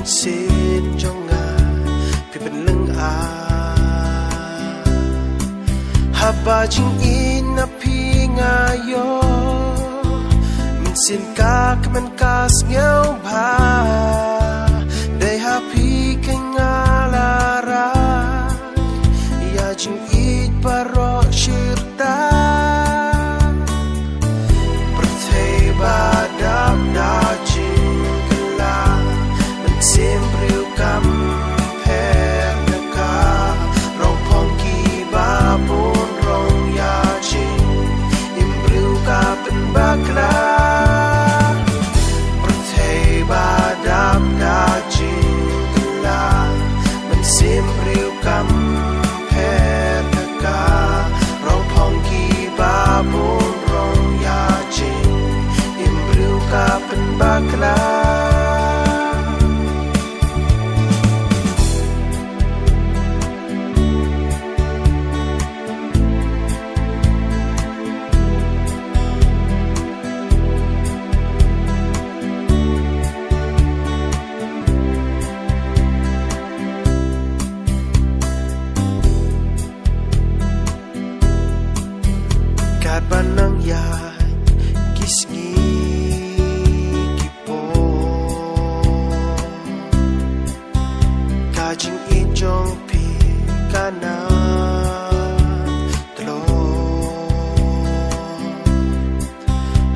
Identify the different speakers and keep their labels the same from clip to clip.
Speaker 1: sin jonga pipen leng a haba jing in na pinga yo min sin ka kemen kas ngau ba dai happy kengalara ya jing it paro shirta perthei badam da jing kala men sempre kam per ka rong pong ki ba bon rong ya jing imbriu ka pen bakla perthei badam da jing kala men sempre kam per ka rong pong ki ba bon rong ya jing imbriu ka pen bakla banang ya kisgi kipo kajing injong pi kana tlo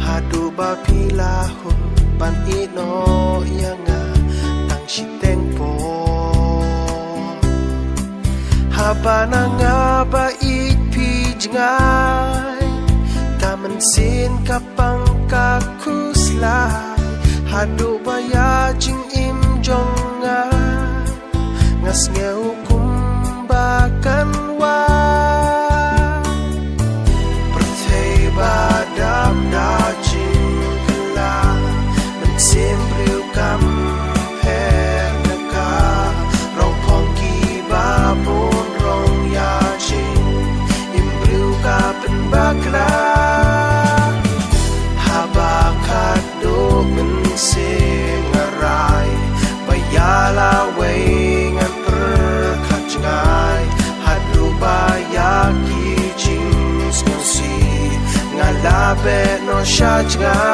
Speaker 1: hadu ba pilahun pan ino yanga tang siteng po habananga ba it pi jingai taman sin kapang kakuslay hadu baya jing im jonga ngas ngeu kumbakan wa perthei badam da jing kala men sempre kam per ka rong pong ki ba bon rong ya jing imbriu ka pen bakla singarai bayala wengan perkacngai hadu bayaki jings ngosi ngalabe no shajngai